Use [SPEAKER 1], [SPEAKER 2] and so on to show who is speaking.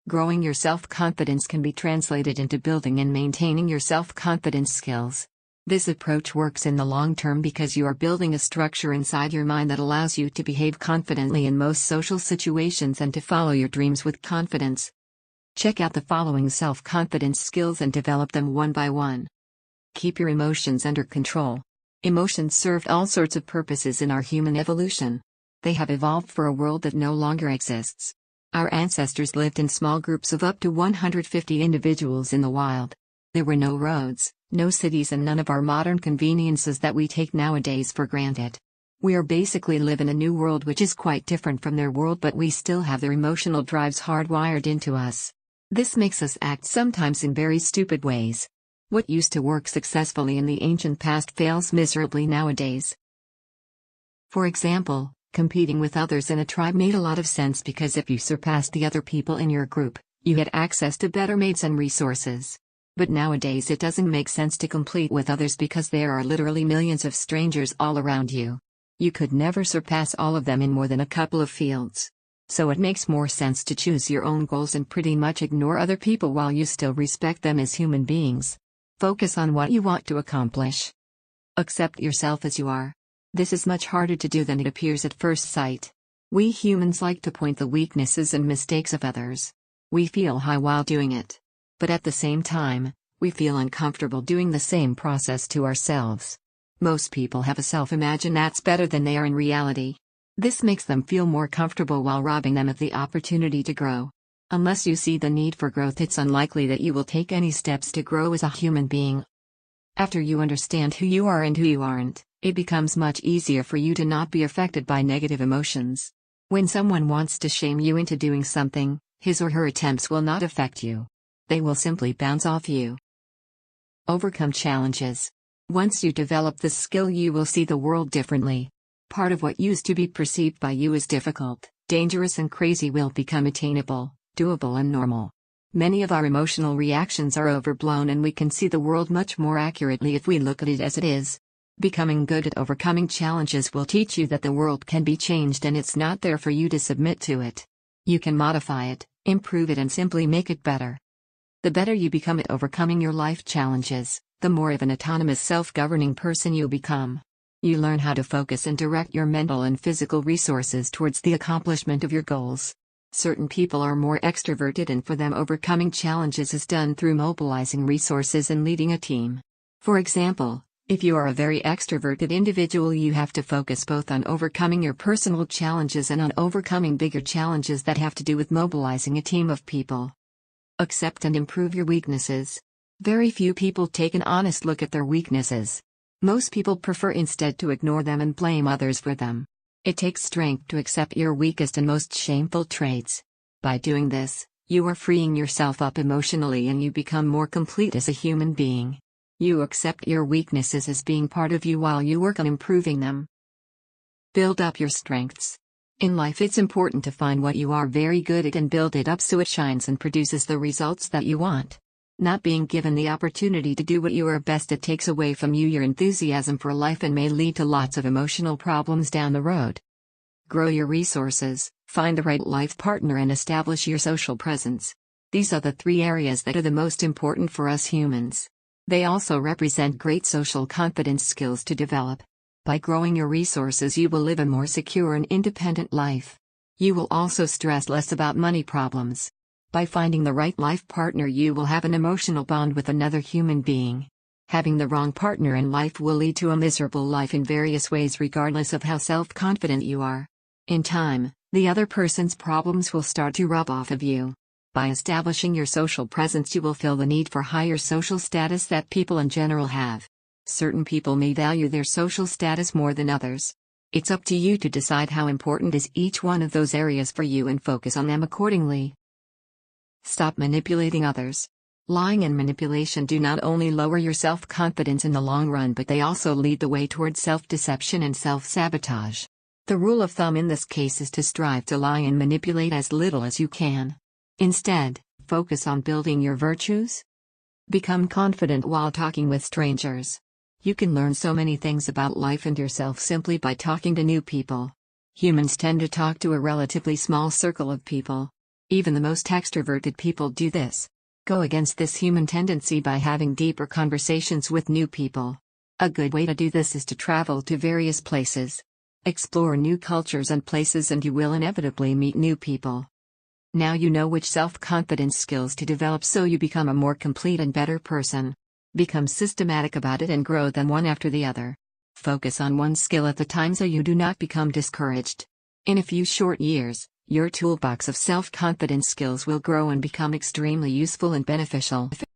[SPEAKER 1] Growing your self-confidence can be translated into building and maintaining your self-confidence skills. This approach works in the long term because you are building a structure inside your mind that allows you to behave confidently in most social situations and to follow your dreams with confidence. Check out the following self-confidence skills and develop them one by one. Keep your emotions under control. Emotions served all sorts of purposes in our human evolution. They have evolved for a world that no longer exists. Our ancestors lived in small groups of up to 150 individuals in the wild. There were no roads, no cities, and none of our modern conveniences that we take nowadays for granted. We are basically live in a new world which is quite different from their world, but we still have their emotional drives hardwired into us. This makes us act sometimes in very stupid ways. What used to work successfully in the ancient past fails miserably nowadays. For example, competing with others in a tribe made a lot of sense because if you surpassed the other people in your group, you had access to better mates and resources. But nowadays it doesn't make sense to compete with others because there are literally millions of strangers all around you. You could never surpass all of them in more than a couple of fields. So it makes more sense to choose your own goals and pretty much ignore other people while you still respect them as human beings. Focus on what you want to accomplish. Accept yourself as you are. This is much harder to do than it appears at first sight. We humans like to point the weaknesses and mistakes of others. We feel high while doing it. But at the same time, we feel uncomfortable doing the same process to ourselves. Most people have a self-imagine that's better than they are in reality. This makes them feel more comfortable while robbing them of the opportunity to grow. Unless you see the need for growth, it's unlikely that you will take any steps to grow as a human being. After you understand who you are and who you aren't, it becomes much easier for you to not be affected by negative emotions. When someone wants to shame you into doing something, his or her attempts will not affect you. They will simply bounce off you. Overcome challenges. Once you develop this skill, you will see the world differently. Part of what used to be perceived by you as difficult, dangerous, and crazy will become attainable, doable, and normal. Many of our emotional reactions are overblown, and we can see the world much more accurately if we look at it as it is. Becoming good at overcoming challenges will teach you that the world can be changed and it's not there for you to submit to it. You can modify it, improve it, and simply make it better. The better you become at overcoming your life challenges, the more of an autonomous, self-governing person you become. You learn how to focus and direct your mental and physical resources towards the accomplishment of your goals. Certain people are more extroverted, and for them overcoming challenges is done through mobilizing resources and leading a team. For example, if you are a very extroverted individual, you have to focus both on overcoming your personal challenges and on overcoming bigger challenges that have to do with mobilizing a team of people. Accept and improve your weaknesses. Very few people take an honest look at their weaknesses. Most people prefer instead to ignore them and blame others for them. It takes strength to accept your weakest and most shameful traits. By doing this, you are freeing yourself up emotionally and you become more complete as a human being. You accept your weaknesses as being part of you while you work on improving them. Build up your strengths. In life, it's important to find what you are very good at and build it up so it shines and produces the results that you want. Not being given the opportunity to do what you are best at takes away from you your enthusiasm for life and may lead to lots of emotional problems down the road. Grow your resources, find the right life partner, and establish your social presence. These are the 3 areas that are the most important for us humans. They also represent great social confidence skills to develop. By growing your resources, you will live a more secure and independent life. You will also stress less about money problems. By finding the right life partner, you will have an emotional bond with another human being. Having the wrong partner in life will lead to a miserable life in various ways, regardless of how self-confident you are. In time, the other person's problems will start to rub off of you. By establishing your social presence, you will feel the need for higher social status that people in general have. Certain people may value their social status more than others. It's up to you to decide how important is each one of those areas for you and focus on them accordingly. Stop manipulating others. Lying and manipulation do not only lower your self-confidence in the long run, but they also lead the way toward self-deception and self-sabotage. The rule of thumb in this case is to strive to lie and manipulate as little as you can. Instead, focus on building your virtues. Become confident while talking with strangers. You can learn so many things about life and yourself simply by talking to new people. Humans tend to talk to a relatively small circle of people. Even the most extroverted people do this. Go against this human tendency by having deeper conversations with new people. A good way to do this is to travel to various places. Explore new cultures and places, and you will inevitably meet new people. Now you know which self-confidence skills to develop so you become a more complete and better person. Become systematic about it and grow them one after the other. Focus on one skill at a time so you do not become discouraged. In a few short years, your toolbox of self-confidence skills will grow and become extremely useful and beneficial.